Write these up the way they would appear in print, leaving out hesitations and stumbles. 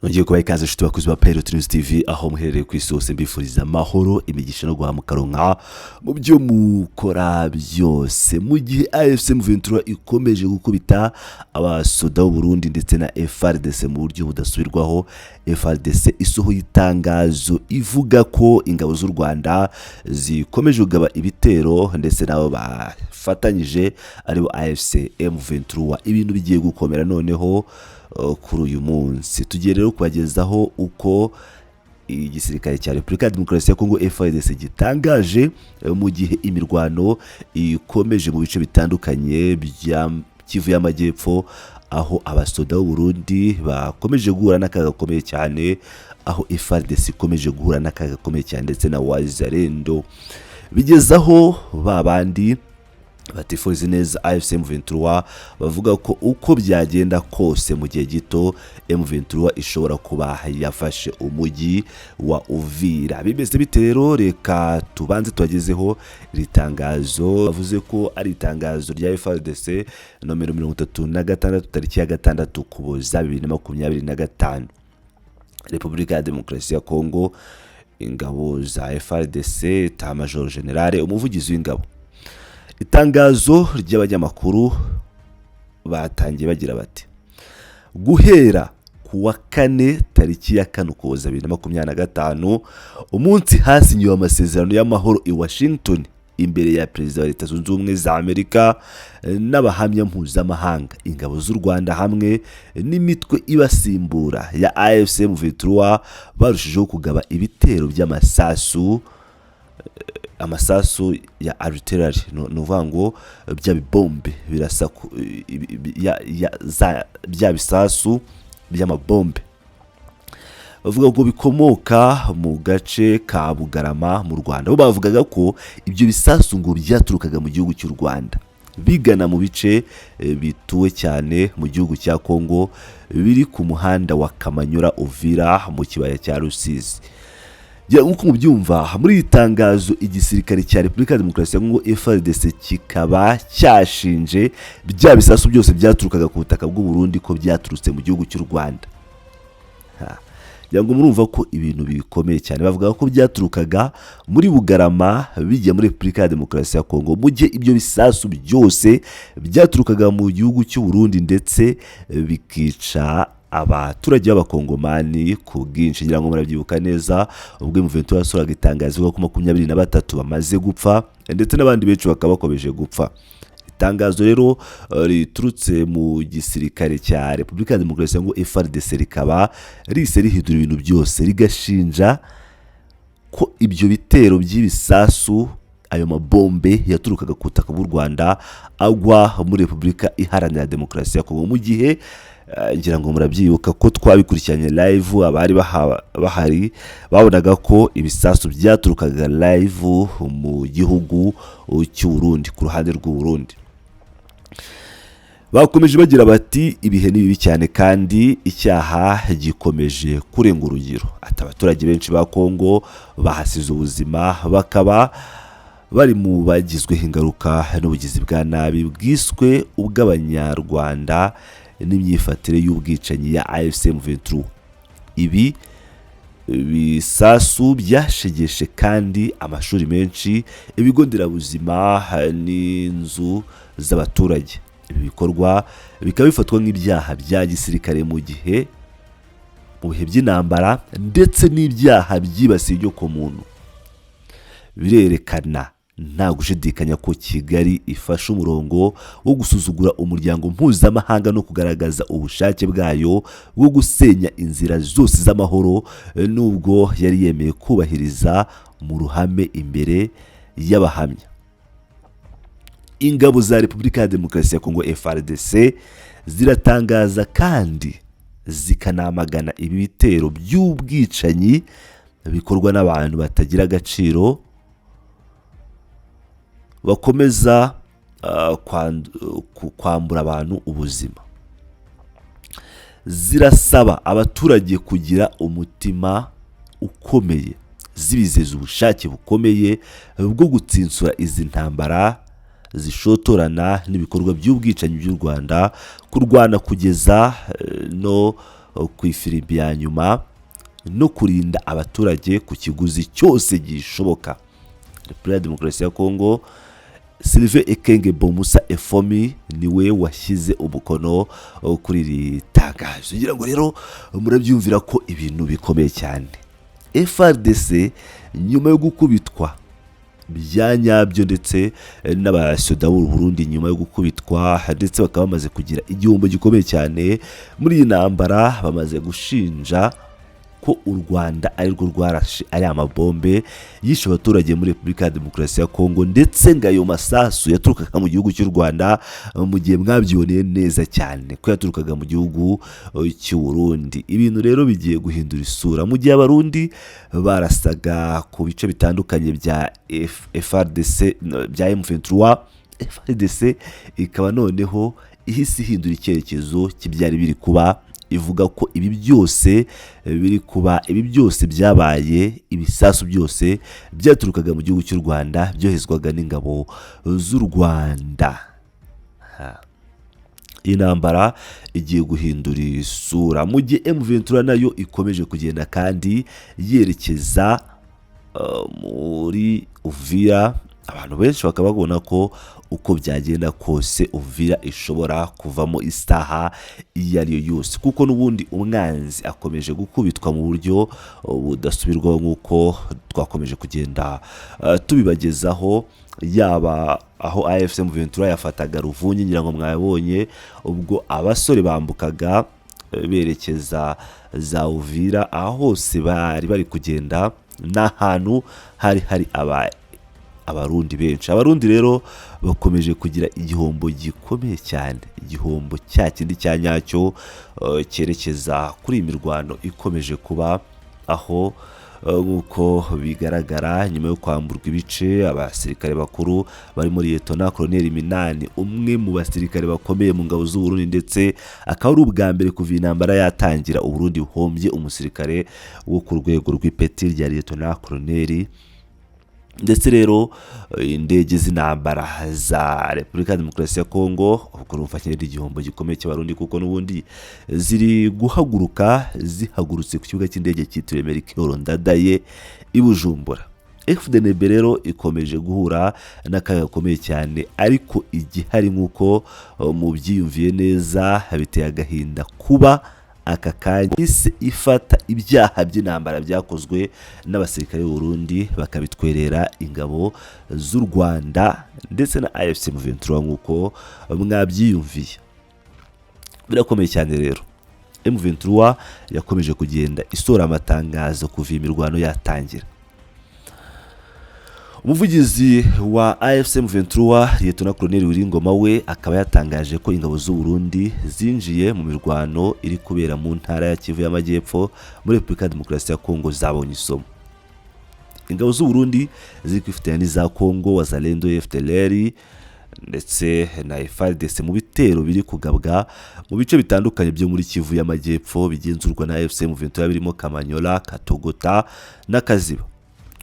Nongeye kubaha ikaze inshuti bakuzi ba Pirate News TV aho muherereye ku isi hose mbifuriza amahoro imigisha no guhamukaronka mu byo mukora byose mu gihe AFC M23 ikomeje gukubita abasoda b'u Burundi ndetse na FARDC mu buryo budasubirwaho. FARDC isohoye itangazo ivuga ko ingabo z'u Rwanda zikomeje kugaba ibitero ndetse nabo bafatanyije aribo AFC M23 ibintu bigiye gukomera noneho kuri uyu munsi. Tugiye rero kubagezaho uko igisirikare cya Repubulika ya Demokarasi ya Kongo FARDC gitangaje mu gihe imirwano ikomeje mu bice bitandukanye bya Kivu y'Amajyepfo, aho abasoda b'u Burundi bakomeje guhura n'akaga gakomeye cyane, aho FARDC ikomeje guhura n'akaga gakomeye cyane ndetse na Wazalendo, bigezaho babandi batifuriza neza AFC M23 bavuga ko uko byagenda kose mu gihe gito M23 ishobora kuba yafashe umujyi wa Uvira. Bimeze bite rero? Reka tubanze tubagezeho iri tangazo. Bavuze ko ari itangazo rya FARDC nomero 36 tariki ya 6 Ukuboza 2025. Repubulika ya Demokarasi ya Kongo, ingabo za FARDC, Major General umuvugizi w'ingabo. Itangazo ry'abanyamakuru batangiye bagira bati: guhera kuwa 4 tariki ya 4 Ukuboza 2025 umunsi hasinyiwe amasezerano y'amahoro i Washington imbere ya Perezida wa Leta Zunze Ubumwe za Amerika n'abahamya mpuzamahanga, ingabo z'u Rwanda hamwe n'imitwe ibasimbura ya AFC M23 barushijeho kugaba ibitero by'amasasu ya artillery, nuvuga ngo bya bibombe birasa bya bisasu by'amabombe. Bavuga ko bikomoka mu gace ka Bugarama mu Rwanda. Bo bavugaga ko ibyo bisasu ngo byaturukaga mu gihugu cy'u Rwanda bigana mu bice bituwe cyane mu gihugu cya Kongo biri ku muhanda wa Kamanyura Uvira mu kibaya cya Rusizi. Nk'uko mubyumva muri iri tangazo, igisirikare cya Repubulika ya Demokarasi ya Kongo FARDC kikaba cyashinje bya bisasu byose byaturukaga ku butaka bw'u Burundi ko byaturutse mu gihugu cy'u Rwanda. Ngo murumva ko ibintu bikomeye cyane. Bavuga ko byaturukaga muri Bugarama bijya muri Repubulika ya Demokarasi ya Kongo, mu gihe ibyo bisasu byose byaturukaga mu gihugu cy'u Burundi ndetse bikica abaturage b'abakongomani ku bwinshi. Ngira ngo murabyibuka neza ubwo M23 yasoraga itangazo ko 23 bamaze gupfa ndetse n'abandi benshi bakaba bakomeje gupfa. Itangazo rero riturutse mu gisirikare cya Repubulika ya Demokarasi ya Kongo FARDC rikaba rise rihindura ibintu byose, rigashinja ko ibyo bitero by'ibisasu, ayo mabombe yaturukaga ku butaka bw'u Rwanda agwa muri Repubulika Iharanira Demokarasi ya Kongo, mu gihe ngira ngo murabyibuka ko twabikurikiranye live, abari bahari babonaga ko ibisasu byaturukaga live mu gihugu cy'u Burundi ku ruhande rw'u Burundi. Bakomeje bagira bati ibihe ni bibi cyane kandi icyaha gikomeje kurenga urugero. Ati abaturage benshi ba Kongo bahasize ubuzima, bakaba bari mu bagizweho ingaruka n'ubugizi bwa nabi bwiswe ubw'Abanyarwanda n'imyifatire y'ubwicanyi ya AFC M23. Ibi bisasu byashegeshe kandi amashuri menshi, ibigo nderabuzima n'inzu z'abaturage. Ibi bikorwa bikaba bifatwa nk'ibyaha bya gisirikare mu bihe by'intambara ndetse n'ibyaha byibasiye ibyo ku muntu. Birerekana nta gushidikanya ko Kigali ifashe umurongo wo gusuzugura umuryango mpuzamahanga no kugaragaza ubushake bwayo bwo gusenya inzira zose z'amahoro, nubwo yari yemeye kubahiriza mu ruhame imbere y'abahamya. Ingabo za Repubulika ya Demokarasi ya Kongo FARDC ziratangaza kandi zikanamagana ibi bitero by'ubwicanyi bikorwa n'abantu batagira agaciro bakomeza kwambura abantu ubuzima. Zirasaba abaturage kugira umutima ukomeye, zibizeza ubushake bukomeye bwo gutsinsura izi ntambara zishotorana n'ibikorwa by'ubwicanyi by'u Rwanda, kurwana kugeza no ku ifirimbi ya nyuma no kurinda abaturage ku kiguzi cyose gishoboka. Repubulika ya Demokarasi ya Kongo, Sylvain Ekenge Bomusa Efomi niwe washyize umukono kuri iri tangazo. Ngira ngo rero murabyumvira ko ibintu bikomeye cyane. FARDC nyuma yo gukubitwa bya nyabyo ndetse n'abasoda b'u Burundi nyuma yo gukubitwa ndetse bakaba bamaze kugira igihombo gikomeye cyane muri iyi ntambara, bamaze gushinja ko u Rwanda ari rwo rwarashe ari amabombe yishe abaturage muri Repubulika ya Demokarasi ya Kongo, ndetse ngayo masasu yaturukaga mu gihugu cy'u Rwanda mu gihe mwabyiboneye neza cyane ko yaturukaga mu gihugu cy'u Burundi. Ibintu rero bigiye guhindura isura mu gihe abarundi barasaga ku bice bitandukanye bya FARDC bya M23. FARDC ikaba noneho ihise ihindura icyerekezo cy'ibyari biri kuba, ivuga ko ibi byose biri kuba, ibi byose byabaye, ibisasu byose byaturukaga mu gihugu cy'u Rwanda byohezwaga n'ingabo z'u Rwanda. Intambara igiye guhindura isura mu gihe M23 nayo ikomeje kugenda kandi yerekeza muri Uvira. Abantu benshi bakaba babona ko uko byagenda kose Uvira ishobora kuvamo isaha iyo ari yo yose, kuko n'ubundi umwanzi akomeje gukubitwa mu buryo budasubirwaho nk'uko twakomeje kugenda tubibagezaho, yaba aho AFC M23 yafataga Ruvunyi, ngira ngo mwabonye ubwo abasore bambukaga berekeza za Uvira, aho hose bari kugenda n'ahantu hari abarundi benshi. Abarundi rero bakomeje kugira igihombo gikomeye cyane, igihombo cya kindi cya nyacyo cyerekeza kuri imirwano ikomeje kuba, aho nk'uko bigaragara nyuma yo kwamburwa ibice abasirikare bakuru bari muri Lieutenant Colonel Minani, umwe mu basirikare bakomeye mu ngabo z'u Burundi, ndetse akaba ari ubwa mbere kuva intambara yatangira u Burundi buhombye umusirikare wo ku rwego rw'ipeti rya Lieutenant Colonel. Ndetse rero indege z'intambara za Repubulika ya Demokarasi ya Kongo ubwo rufatanyije igihombo gikomeye cy'abarundi, kuko n'ubundi ziri guhaguruka zihagurutse ku kibuga cy'indege cyitiriwe Melchior Ndadaye i Bujumbura. FDNB rero ikomeje guhura n'akaga gakomeye cyane, ariko igihari nk'uko mubyiyumviye neza biteye agahinda kuba aka kanya isi ifata ibyaha by'intambara byakozwe n'abasirikare b'u Burundi bakabitwerera ingabo z'u Rwanda ndetse na AFC M23 nk'uko mwabyiyumviye. Birakomeye cyane rero. M23 yakomeje kugenda isora amatangazo kuva imirwano yatangira. Umuvugizi wa AFC M23 Lieutenant Colonel Wiringoma we akaba yatangaje ko ingabo z'u Burundi zinjiye mu mirwano iri kubera mu ntara ya Kivu y'Amajyepfo muri Repubulika ya Demokarasi ya Kongo zabonye isomo. Ingabo z'u Burundi ziri kwifatanya n'iza Kongo, Wazalendo, FDLR ndetse na FARDC mu bitero biri kugabwa mu bice bitandukanye byo muri Kivu y'Amajyepfo bigenzurwa na AFC M23 birimo Kamanyola, Katogota na Kaziba.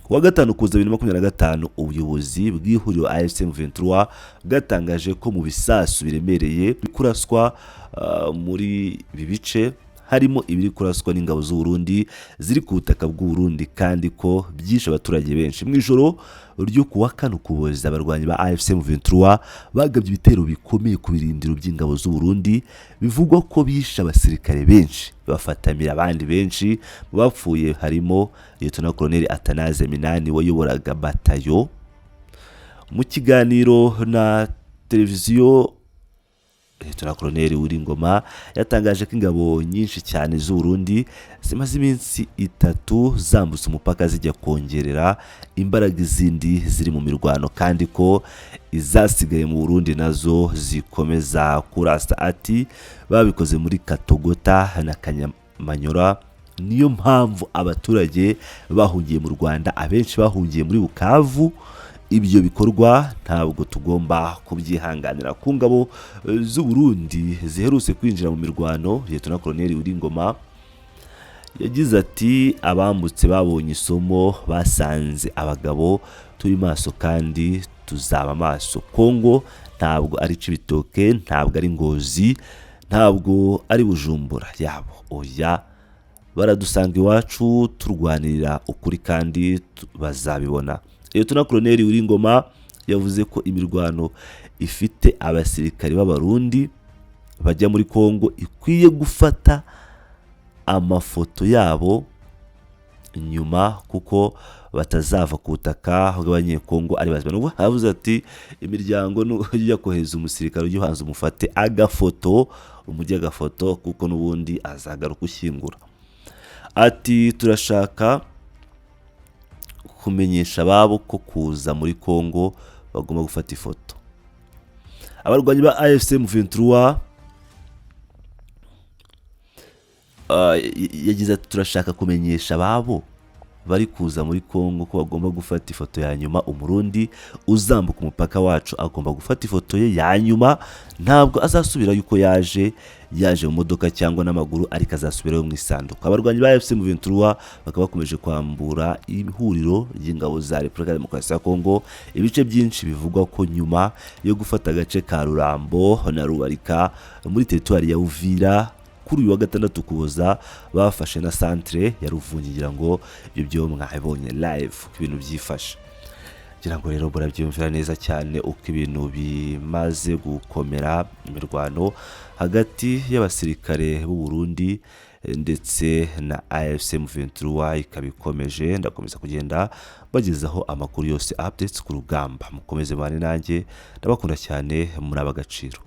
Kuwa gatanu kuza 2025 ubuyobozi bw'ihuriro AFC M23 bwatangaje ko mu bisasu biremereye bikuraswa muri ibi bice harimo ibiri kuraswa n'ingabo z'u Burundi ziri ku butaka bw'u Burundi, kandi ko byishe abaturage benshi. Mu ijoro ryo kuwa kane Ukuboza abarwanyi ba AFC M23 bagabye ibitero bikomeye ku birindiro by'ingabo z'u Burundi, bivugwa ko bishe abasirikare benshi bafatamira abandi benshi. Mu bapfuye harimo Lieutenant Colonel Atanaze Minani wayoboraga batayo. Mu kiganiro na televiziyo Lieutenant Colonel Wiringoma yatangaje ko ingabo nyinshi cyane z'u Burundi zimaze iminsi 3 zambutse umupaka zijya kongerera imbaraga izindi ziri mu mirwano, kandi ko izasigaye mu Burundi nazo zikomeza kurasa. Ati babikoze muri Katogota na Kanyamanyora, niyo mpamvu abaturage bahungiye mu Rwanda abenshi bahungiye muri Bukavu. Ibyo bikorwa ntabwo tugomba kubyihanganira. Ku ngabo z'u Burundi ziherutse kwinjira mu mirwano, Lieutenant Colonel Wiringoma yagize ati abambutse babonye isomo, basanze abagabo turi maso kandi tuzaba maso. Kongo ntabwo ari Cibitoke, ntabwo ari Ngozi, ntabwo ari Bujumbura yabo, oya baradusanga iwacu turwanirira ukuri kandi bazabibona. Lieutenant Colonel Uwingoma yavuze ko imirwano ifite abasirikari b'abarundi bajya muri Kongo ikwiye gufata amafoto yabo nyuma kuko batazava ku butaka bw'abanyekongo ari bazima. Nubwo havuze ati imiryango nujya kohereza umusirikare ujye uhanza umufate agafoto, umujye agafoto kuko n'ubundi azagaruka ushyingura. Ati turashaka kumenyesha ababo ko kuza muri Kongo bagomba gufata ifoto. Abarwanyi ba AFC M23 yagize ati turashaka kumenyesha ababo bari kuza muri Kongo ko bagomba gufata ifoto ya nyuma. Umurundi uzambuka umupaka wacu agomba gufata ifoto ye ya nyuma, ntabwo azasubira yuko yaje mu modoka cyangwa n'amaguru, ariko azasubirayo mu isanduku. Abarwanyi ba AFC M23 bakaba bakomeje kwambura ihuriro ry'ingabo za Repubulika ya Demokarasi ya Kongo ibice byinshi. Bivugwa ko nyuma yo gufata agace ka Rurambo na Rubarika muri teritwari ya Uvira kuri uyu wa gatandatu Ukuboza bafashe na centre ya Ruvungi, ngira ngo ibyo mwabonye live ku bintu byifashe. Ngira ngo rero murabyumvira neza cyane uko ibintu bimaze gukomera, imirwano hagati y'abasirikare b'u Burundi ndetse na AFC M23 ikabikomeje. Ndakomeza kugenda bagezaho amakuru yose updates ku rugamba. Mukomeze bane nanjye, ndabakunda cyane, muri abagaciro.